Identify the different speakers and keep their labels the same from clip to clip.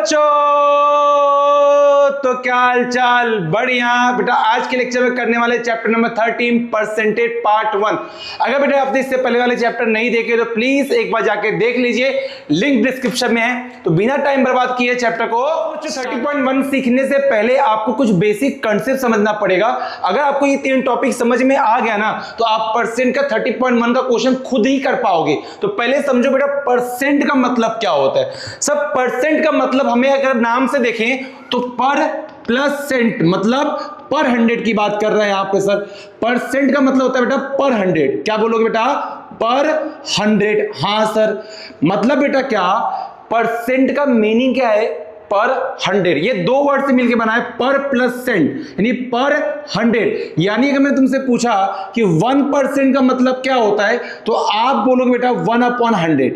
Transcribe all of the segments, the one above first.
Speaker 1: बच्चों, तो क्या हाल चाल? बढ़िया बेटा। आज के लेक्चर में करने वाले चैप्टर नंबर 13 परसेंटेज पार्ट 1। अगर बेटा आपने इससे पहले वाले चैप्टर नहीं देखे तो प्लीज एक बार जाके देख लीजिए, लिंक डिस्क्रिप्शन में है। तो बिना टाइम बर्बाद किए चैप्टर को 30.1 सीखने से पहले आपको कुछ बेसिक कंसेप्ट समझना पड़ेगा। अगर आपको ये 3 टॉपिक समझ में आ गया ना तो आप परसेंट का 30.1 का क्वेश्चन खुद ही कर पाओगे। तो पहले समझो बेटा परसेंट का मतलब क्या होता है। सब परसेंट का मतलब हमें अगर नाम से देखें तो पर प्लस सेंट, मतलब पर 100 की बात कर रहे हैं यहां पे सर। परसेंट का मतलब होता है बेटा पर 100। क्या बोलोगे बेटा? पर 100। हाँ सर, मतलब बेटा क्या, परसेंट का मीनिंग क्या है? पर 100। ये 2 वर्ड से मिलकर बना है, पर प्लस सेंट, यानी पर 100। यानी अगर मैं तुमसे पूछा कि 1% का मतलब क्या होता है तो आप बोलोगे बेटा 1/100।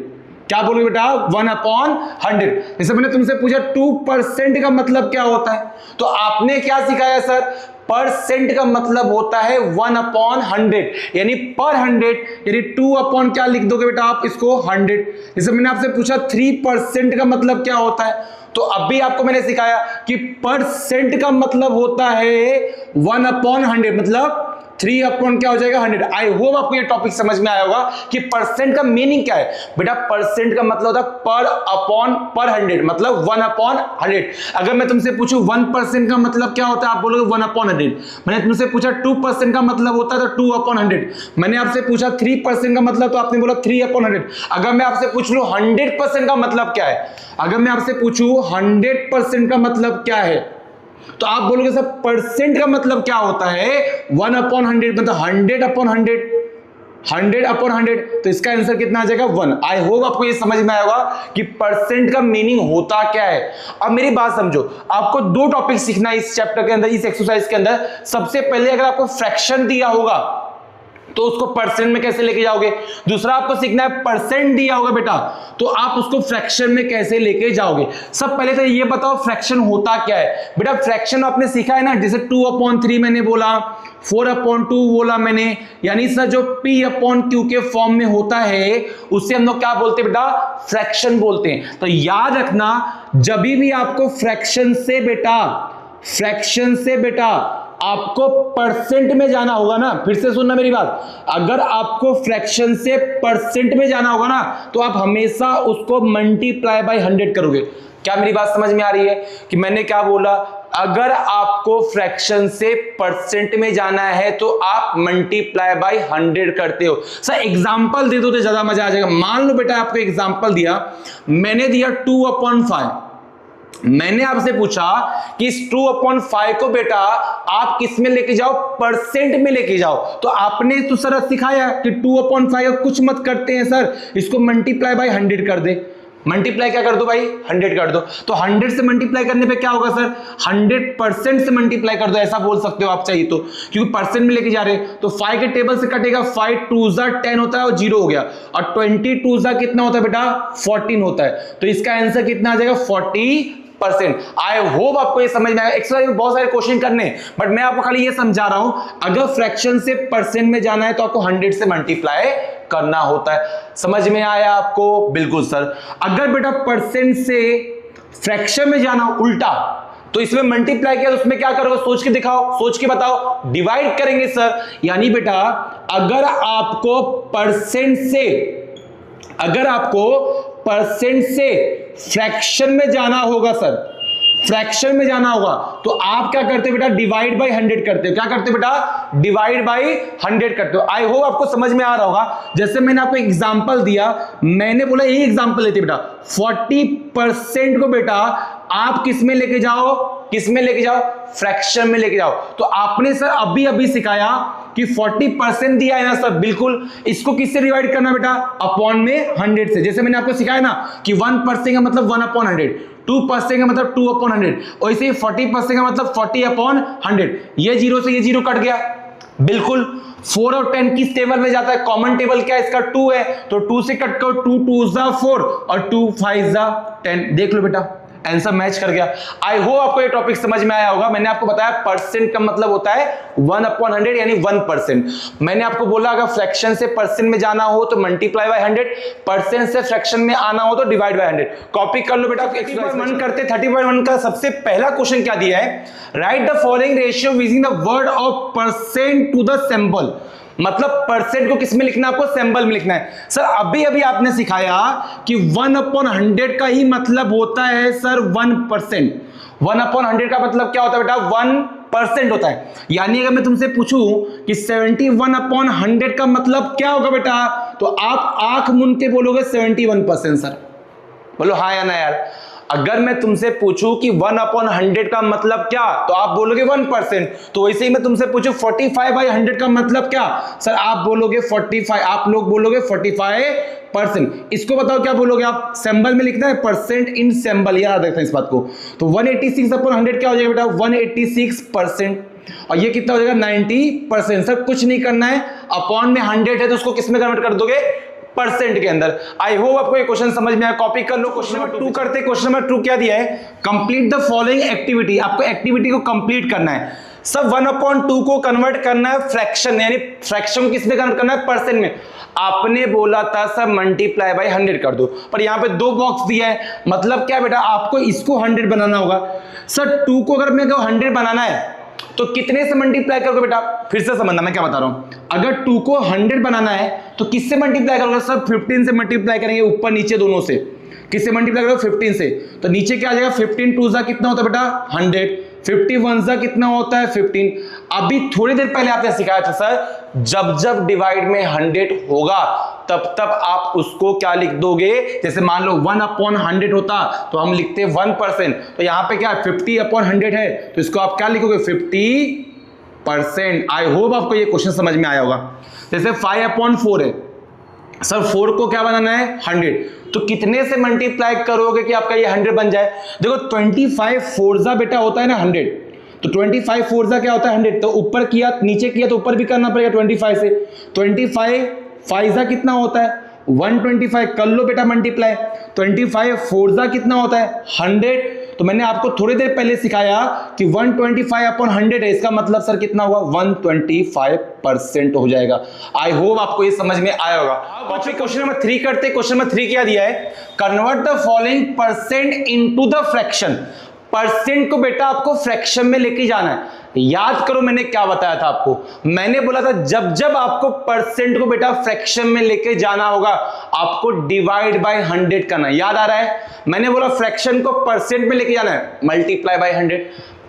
Speaker 1: क्या बोलोगे बेटा? 1/100। जैसे मैंने तुमसे पूछा 2% का मतलब क्या होता है तो आपने क्या सिखाया सर? परसेंट का मतलब होता है 1/100, यानी पर 100, यानी 2 अपॉन क्या लिख दोगे बेटा आप इसको? 100। जैसे मैंने आपसे पूछा 3% का मतलब क्या होता है तो अभी आपको मैंने सिखाया कि परसेंट का मतलब होता है 1/100, मतलब 3 अपॉन क्या हो जाएगा? 100। आई होप आपको ये टॉपिक समझ में आया होगा कि परसेंट का मीनिंग क्या है। बेटा परसेंट का मतलब होता है पर अपॉन पर 100, मतलब 1/100। अगर मैं तुमसे पूछूं 1% का मतलब क्या होता है, आप बोलोगे 1/100। मैंने तुमसे पूछा 2% का मतलब होता है तो 2/100। मैंने आपसे पूछा 3% का मतलब तो आपने बोला 3/100। अगर मैं आपसे पूछ लूं 100% का मतलब क्या है, अगर मैं आपसे पूछूं 100% का मतलब क्या है तो आप बोलोगे सर परसेंट का मतलब क्या होता है? 1/100, मतलब 100/100, 100/100। तो इसका आंसर कितना आ जाएगा? 1। आई होप आपको ये समझ में आएगा कि परसेंट का मीनिंग होता क्या है। अब मेरी बात समझो, आपको 2 टॉपिक सीखना है इस चैप्टर के अंदर, इस एक्सरसाइज के अंदर। सबसे पहले अगर आपको फ्रैक्शन दिया होगा तो उसको परसेंट में कैसे लेके जाओगे। दूसरा आपको सीखना है परसेंट दिया होगा बेटा तो आप उसको फ्रैक्शन में कैसे लेके जाओगे। सब पहले तो ये बताओ फ्रैक्शन होता क्या है। बेटा फ्रैक्शन आपने सीखा है ना, जैसे 2/3 मैंने बोला, 4/2 बोला मैंने, यानी सर जो P/Q के फॉर्म में होता है उससे हम लोग क्या बोलते हैं बेटा? फ्रैक्शन बोलते हैं। तो याद रखना, जब भी आपको फ्रैक्शन से बेटा आपको परसेंट में जाना होगा ना, फिर से सुनना मेरी बात, अगर आपको फ्रैक्शन से परसेंट में जाना होगा ना तो आप हमेशा उसको मल्टीप्लाई बाय 100 करोगे। क्या मेरी बात समझ में आ रही है कि मैंने क्या बोला? अगर आपको फ्रैक्शन से परसेंट में जाना है तो आप मल्टीप्लाई बाय 100 करते हो। सर एग्जांपल दे दो तो ज्यादा मजा आ जाएगा। मान लो बेटा आपको एग्जांपल दिया, मैंने दिया 2/5। मैंने आपसे पूछा कि इस 2/5 को बेटा आप किस में लेके जाओ? परसेंट में लेके जाओ। तो आपने तो सर सिखाया कि 2/5 कुछ मत करते हैं सर, इसको मल्टीप्लाई बाय 100 कर दे। मल्टीप्लाई क्या कर दो भाई? 100 कर दो। तो 100 से मल्टीप्लाई करने पे क्या होगा सर? 100% से मल्टीप्लाई कर दो, ऐसा बोल सकते हो आप चाहिए तो, क्योंकि परसेंट में लेके जा रहे हैं। तो 5 के टेबल से कटेगा, 5 2 10 होता है और 0 हो गया, और 20 2 कितना होता है बेटा? 14 होता है। तो इसका आंसर कितना आ जाएगा? 40%। आई होप आपको ये समझ में आया। एक्सरसाइज में बहुत सारे क्वेश्चन करने, बट मैं आपको खाली ये समझा रहा हूं, अगर फ्रैक्शन से परसेंट में जाना है तो आपको 100 से मल्टीप्लाई करना होता है। समझ में आया आपको? बिल्कुल सर। अगर बेटा परसेंट से फ्रैक्शन में जाना उल्टा तो इसमें मल्टीप्लाई किया तो उसमें क्या करोगे? सोच के दिखाओ, सोच के बताओ। डिवाइड करेंगे सर, यानी बेटा अगर आपको परसेंट से फ्रैक्शन में जाना होगा सर, फ्रैक्शन में जाना होगा तो आप क्या करते हो बेटा? डिवाइड बाय 100 करते हो। क्या करते हो बेटा? डिवाइड बाय 100 करते हो। आई होप आपको समझ में आ रहा होगा। जैसे मैंने आपको एग्जांपल दिया, मैंने बोला यही एग्जांपल लेते बेटा, 40% को बेटा आप किस में लेके जाओ? फ्रैक्शन में लेके जाओ। तो आपने सर अभी सिखाया कि 40% दिया है ना सर, बिल्कुल इसको किससे डिवाइड करना बेटा? अपॉन में 100 से। जैसे मैंने आपको सिखाया ना कि 1% का मतलब 1/100, 2% का मतलब 2/100, और इसे 40% का मतलब 40/100। ये 0 से ये 0 कट गया, बिल्कुल। 4 और 10 किस टेबल में जाता है? कॉमन टेबल क्या है इसका? 2 है, तो 2 से कट करो, 2 2 4 और 2 5 10। देख लो बेटा, आंसर मैच कर गया। आई होप आपको ये टॉपिक समझ में आया होगा। मैंने आपको बताया परसेंट का मतलब होता है 1/100 यानी 1%। मैंने आपको बोला अगर फ्रैक्शन से परसेंट में जाना हो तो मल्टीप्लाई बाय 100, परसेंट से फ्रैक्शन में आना हो तो डिवाइड बाय 100। कॉपी कर लो बेटा। 30.1 करते 30.1 का सबसे पहला क्वेश्चन क्या दिया है, write the following ratio using the word of percent to the symbol. मतलब परसेंट को किस में लिखना है, आपको सिंबल में लिखना है। सर अभी अभी आपने सिखाया कि 1/100 का ही मतलब होता है सर 1%। 1/100 का मतलब क्या होता है बेटा, 1% होता है। यानी अगर मैं तुमसे पूछूं कि 71/100 का मतलब क्या होगा बेटा, तो आप आंख मूंद के बोलोगे 71% सर। बोलो हाँ या ना यार। अगर मैं तुमसे पूछूं कि 1/100 का मतलब क्या, तो आप बोलोगे 1%। तो वैसे ही मैं तुमसे पूछूं 45/100 का मतलब क्या, सर आप बोलोगे 45, आप लोग बोलोगे 45%। इसको बताओ क्या बोलोगे आप, सिंबल में लिखना है, परसेंट इन सिंबल, याद रखना इस बात को। तो 186/100 क्या हो जाएगा बेटा, 186%। और ये कितना हो जाएगा 90%। सर कुछ नहीं करना है, अपॉन में 100 है तो उसको किस में कन्वर्ट कर दोगे, परसेंट के अंदर। आई होप आपको ये क्वेश्चन समझ में आया। कॉपी कर लो। क्वेश्चन नंबर 2 करते। क्वेश्चन नंबर 2 क्या दिया है, कंप्लीट द फॉलोइंग एक्टिविटी। आपको एक्टिविटी को कंप्लीट करना है। सब 1/2 को कन्वर्ट करना है फ्रैक्शन, यानी फ्रैक्शन को किस में कन्वर्ट करना है, परसेंट में। आपने बोला था सब मल्टीप्लाई बाय 100 कर दो, पर यहां पे 2 बॉक्स दिया है। मतलब क्या बेटा, आपको इसको 100 बनाना होगा। सर 2 को अगर मैं 100 बनाना है तो कितने से मल्टीप्लाई करोगे बेटा, फिर से समझना मैं क्या बता रहा हूं। अगर 2 को 100 बनाना है तो किससे मल्टीप्लाई करोगे, सब 15 से मल्टीप्लाई करेंगे, ऊपर नीचे दोनों से। किससे मल्टीप्लाई करोगे, 15 से। तो नीचे क्या आ जाएगा, 15 2 कितना होता है बेटा 100, 51 कितना होता है 15। अभी थोड़ी देर पहले आपने सिखाया था सर, जब जब डिवाइड में 100 होगा तब तब आप उसको क्या लिख दोगे। जैसे मान लो 1/100 होता तो हम लिखते 1%। तो यहां पे क्या 50/100 है, तो इसको आप क्या लिखोगे 50%। आई होप आपको ये क्वेश्चन समझ में आया होगा। जैसे 5/4 है, सर 4 को क्या बनाना है 100, तो कितने से मल्टीप्लाई करोगे कि आपका ये 100 बन जाए। देखो 25 4 बेटा होता है ना 100, तो 25 4 क्या होता है 100। तो ऊपर किया नीचे किया तो ऊपर भी करना पड़ेगा 25 से। 25 5 कितना होता है 125, कर लो बेटा मल्टीप्लाई। 25 4 कितना होता है 100। तो मैंने आपको थोड़ी देर पहले सिखाया कि 125/100 है, इसका मतलब सर कितना हुआ 125% हो जाएगा। आई होप आपको ये समझ में आया होगा। क्वेश्चन नंबर 3 करते। क्वेश्चन नंबर 3 क्या दिया है, convert the following percent into the fraction. Percent को बेटा आपको फ्रैक्शन में लेके जाना है। याद करो मैंने क्या बताया था आपको, मैंने बोला था जब जब आपको परसेंट को बेटा फ्रैक्शन में लेके जाना होगा आपको डिवाइड बाय 100 करना है। याद आ रहा है, मैंने बोला फ्रैक्शन को परसेंट में लेके जाना है, मल्टीप्लाई बाय 100।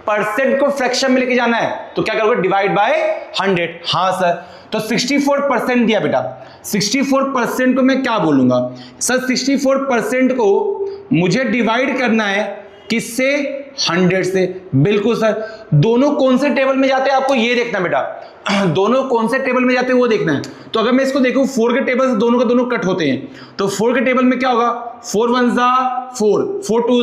Speaker 1: परसेंट को फ्रैक्शन में लेके जाना है तो क्या करोगे, डिवाइड बाय 100। हाँ सर, तो 64% दिया बेटा। 64% को मैं क्या बोलूंगा सर, 64% को मुझे डिवाइड करना है किससे, 100 से। बिल्कुल सर, दोनों कौन से टेबल में जाते हैं आपको ये देखना बेटा, दोनों कौन से टेबल में जाते हैं वो देखना है। तो अगर मैं इसको देखूं 4 के टेबल से दोनों के दोनों कट होते हैं, तो 4 के टेबल में क्या होगा, 4 1 4, 4 2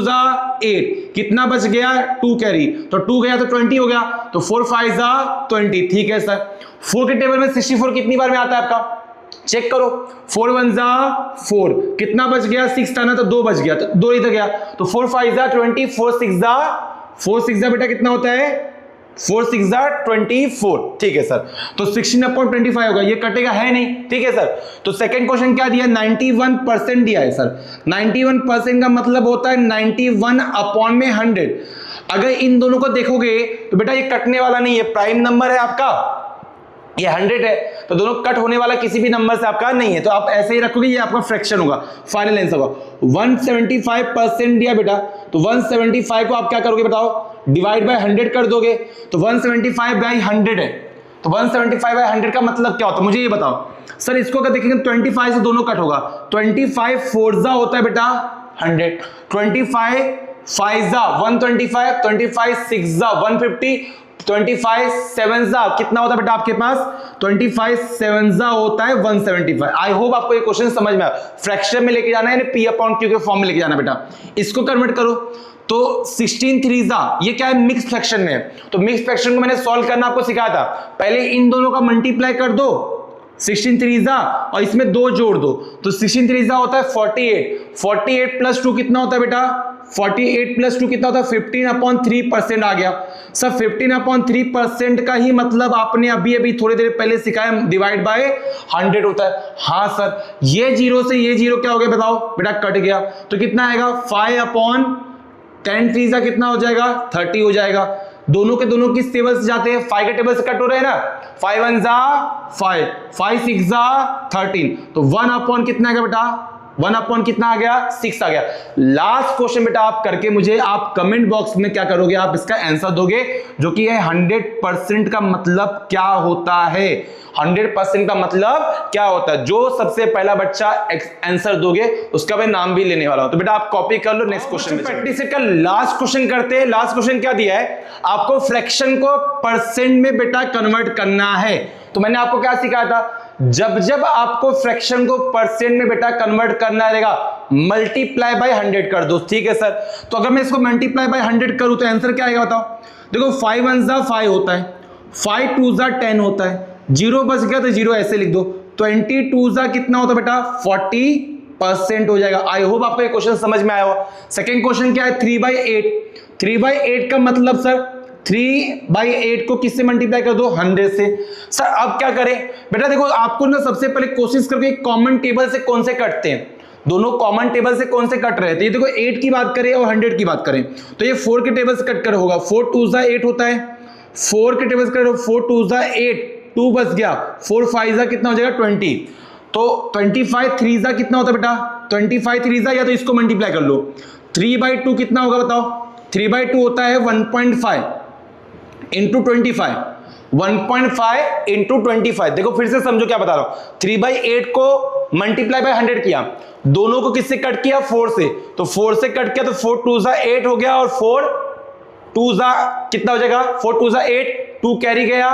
Speaker 1: 8, कितना बच गया 2 कैरी, तो 2 गया तो 20 हो गया, तो 4 5 20। ठीक है सर, 4 के टेबल में 64 कितनी बार में आता है आपका, चेक करो। 4 1 4, कितना बच गया 6 था ना, तो 2 बच गया, तो 2 इधर गया, तो 4 5 20, 4 6 बेटा कितना होता है 4 6 24। ठीक है सर, तो 16/25 होगा, ये कटेगा है नहीं। ठीक है सर, तो सेकंड क्वेश्चन क्या दिया, 91% दिया है सर। 91% का मतलब होता है 91/100। अगर इन दोनों को देखोगे तो बेटा ये कटने वाला नहीं है, प्राइम नंबर है आपका, ये 100 है, तो दोनों कट होने वाला किसी भी नंबर से आपका नहीं है, तो आप ऐसे ही रखोगे, ये आपका फ्रैक्शन होगा, फाइनल आंसर होगा। 175% दिया बेटा, तो 175 को आप क्या करोगे बताओ, डिवाइड बाय 100 कर दोगे, तो 175/100 है, तो 175/100 का मतलब क्या होता है मुझे ये बताओ। सर इसको अगर देखेंगे 25 से दोनों कट होगा, 25 4 होता है बेटा 100, 25 5 125, 25 6 150, 25 7 कितना होता है बेटा आपके पास, 25 7 होता है 175। आई होप आपको ये क्वेश्चन समझ में आया। फ्रैक्शन में लेके जाना है, P/Q के फॉर्म में लेके जाना बेटा। इसको कन्वर्ट करो, तो 16 3 ये क्या है, मिक्स फ्रैक्शन में है। तो मिक्स फ्रैक्शन को मैंने सॉल्व करना आपको सिखाया था, पहले इन दोनों का मल्टीप्लाई कर दो, 16 3 और इसमें 2 जोड़ दो, तो 16 3 होता है 48, 48 + 2 कितना होता है बेटा 48 प्लस 2 कितना होता है 15/3% आ गया सर। 15/3% का ही मतलब आपने अभी अभी थोड़ी देर पहले सिखाया, डिवाइड बाय 100 होता है। हाँ सर, ये जीरो से ये जीरो क्या हो गया बताओ बेटा, कट गया तो कितना आएगा 5/10 3 कितना हो जाएगा 30 हो जाएगा। दोनों के दोनों किस टेबल से जाते हैं, 5 के टेबल से कट हो रहे हैं ना, 5 1 जा 5, 5 6 जा 13, तो 1/, कितना आ गया बेटा 1/, कितना आ गया 6 आ गया। लास्ट क्वेश्चन बेटा आप करके मुझे आप कमेंट बॉक्स में क्या करोगे, आप इसका आंसर दोगे, जो कि है 100% का मतलब क्या होता है। 100% का मतलब क्या होता है, जो सबसे पहला बच्चा आंसर दोगे उसका मैं नाम भी लेने वाला हूं। तो बेटा आप कॉपी कर लो, नेक्स्ट क्वेश्चन में प्रैक्टिस का लास्ट क्वेश्चन करते हैं। लास्ट क्वेश्चन क्या दिया है, आपको फ्रैक्शन को परसेंट में बेटा कन्वर्ट करना है। तो मैंने आपको क्या सिखाया था, जब जब आपको फ्रैक्शन को परसेंट में बेटा कन्वर्ट करना रहेगा, मल्टीप्लाई बाय 100 कर दो। ठीक है सर, तो अगर मैं इसको मल्टीप्लाई बाय 100 करूं तो आंसर क्या आएगा बताओ। देखो 5 1 जा 5 होता है, 5 2 जा 10 होता है, 0 बच गया तो 0 ऐसे लिख दो, 22 जा कितना होता है बेटा 40% हो जाएगा। आई होप आपको ये क्वेश्चन समझ में आया हो। सेकेंड क्वेश्चन क्या है, 3/8। 3/8 का मतलब सर 3/8 को किससे मल्टीप्लाई कर दो 100 से। सर अब क्या करें बेटा, देखो आपको ना सबसे पहले कोशिश करके कॉमन टेबल से कौन से कटते हैं, दोनों कॉमन टेबल से कौन से कट रहे थे। ये देखो 8 की बात करें और 100 की बात करें तो ये 4 के टेबल से कट कर होगा, 4 2 जा 8 होता है, 4 के टेबल से कट 4 2 जा 8, 2 बच गया, 4 5 जा कितना हो जाएगा 20, तो 25 3 जा कितना होता है बेटा 25 3 जा, या तो इसको मल्टीप्लाई कर लो, 3/2 कितना होगा बताओ, 3/2 होता है 1.5 इंटू 25, 1.5 इंटू 25। देखो फिर से समझो क्या बता रहा हूं, 3/8 को मल्टीप्लाई बाय 100 किया, दोनों को किससे कट किया 4 से, तो 4 से कट किया तो 4 2 जा 8 हो गया, और 4 2 जा कितना हो जाएगा 4 2 जा 8, 2 कैरी गया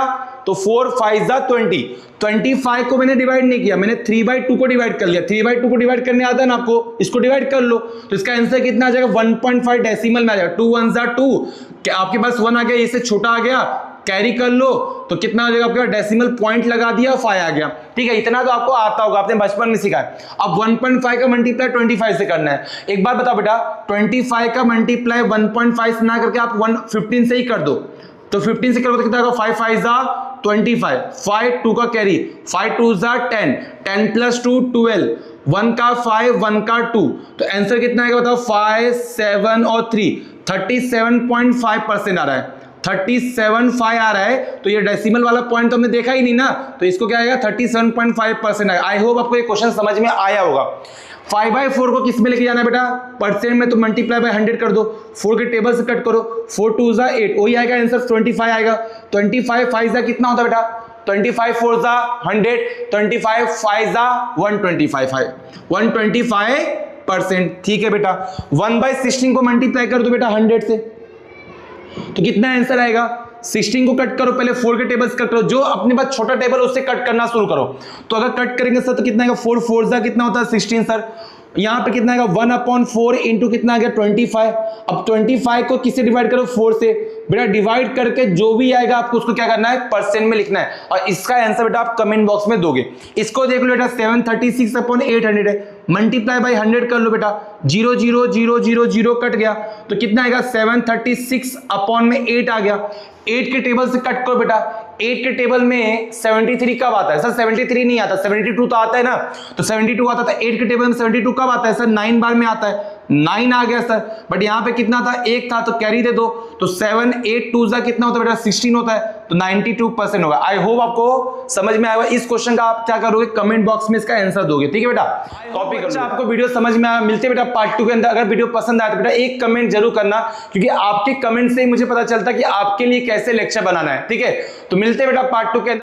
Speaker 1: तो 4 5 जा 20। 25 को मैंने डिवाइड नहीं किया, मैंने 3/2 को डिवाइड कर लिया। 3/2 को डिवाइड करने आता है ना आपको, इसको डिवाइड कर लो तो इसका आंसर कितना आ जाएगा 1.5 डेसिमल में आ जाएगा। 2 1 जा 2, क्या आपके पास 1 आ गया, इससे छोटा आ गया, कैरी कर लो तो कितना आ जाएगा आपके पास, डेसिमल पॉइंट लगा दिया 5 आ गया। ठीक है, इतना तो आपको आता होगा, आपने बचपन में सीखा है। अब 1.5 का मल्टीप्लाई 25 से करना है। एक बार बताओ बेटा, 25 का मल्टीप्लाई 1.5 से ना करके आप 15 से ही कर दो, तो 15 से करोगे तो कितना होगा 5 5 जा 25, 5 2 का कैरी, 5 2 जा 10, 10 प्लस 2 12, 1 का 5 1 का 2, तो आंसर कितना आएगा बताओ 5 7 और 3, 37.5% आ रहा है, 37.5 आ रहा है। तो ये डेसिमल वाला पॉइंट तो हमने देखा ही नहीं ना, तो इसको क्या आएगा 37.5% आएगा। आई होप आपको ये क्वेश्चन समझ में आया होगा। 5/4 को किस में लेके जाना है बेटा, परसेंट में, तो मल्टीप्लाई बाय 100 कर दो, 4 के टेबल से कट करो, 4 2 जा 8, वही आएगा आंसर 25 आएगा। 25 5 जा कितना होता है बेटा 25 4 जा 100, 25 5 जा 125%। ठीक है बेटा, 1/16 को मल्टीप्लाई कर दो बेटा 100 से, तो कितना आंसर आएगा, 16 को कट करो, पहले 4 के टेबल से कट करो, जो अपने पास छोटा टेबल उससे कट करना शुरू करो। तो अगर कट करेंगे सर तो कितना आएगा 4 4 जा कितना होता है 16 सर, यहां पे कितना आएगा 1/4 इंटू कितना आ गया 25। अब 25 को किससे डिवाइड करो 4 से, बेटा डिवाइड करके जो भी आएगा आपको उसको क्या करना है परसेंट में लिखना है, और इसका आंसर बेटा आप कमेंट बॉक्स में दोगे। इसको देख लो बेटा 736/800 है, मल्टीप्लाई बाय 100 कर लो बेटा, 0 0 0 0 0 कट गया तो कितना आएगा 736/8 आ गया। 8 के टेबल से कट करो बेटा, 8 के टेबल में 73 कब आता है सर, 73 नहीं आता, 72 तो आता है ना, तो 72 आता था। 8 के टेबल में 72 कब आता है सर, 9 बार में आता है, 9 आ गया सर, बट यहाँ पे कितना था 1 था, तो कैरी दे दो, तो 7 8 2 जा कितना होता है बेटा 16 होता है, तो 92% होगा। आई होप आपको समझ में आएगा। इस क्वेश्चन का आप क्या करोगे कमेंट बॉक्स में इसका आंसर दोगे। ठीक है बेटा, कॉपी कर लो। आपको वीडियो समझ में आया, मिलते बेटा पार्ट 2 के अंदर। अगर वीडियो पसंद आया तो बेटा एक कमेंट जरूर करना, क्योंकि आपके कमेंट से ही मुझे पता चलता है कि आपके लिए कैसे लेक्चर बनाना है। ठीक है, तो मिलते बेटा पार्ट 2 के अंदर।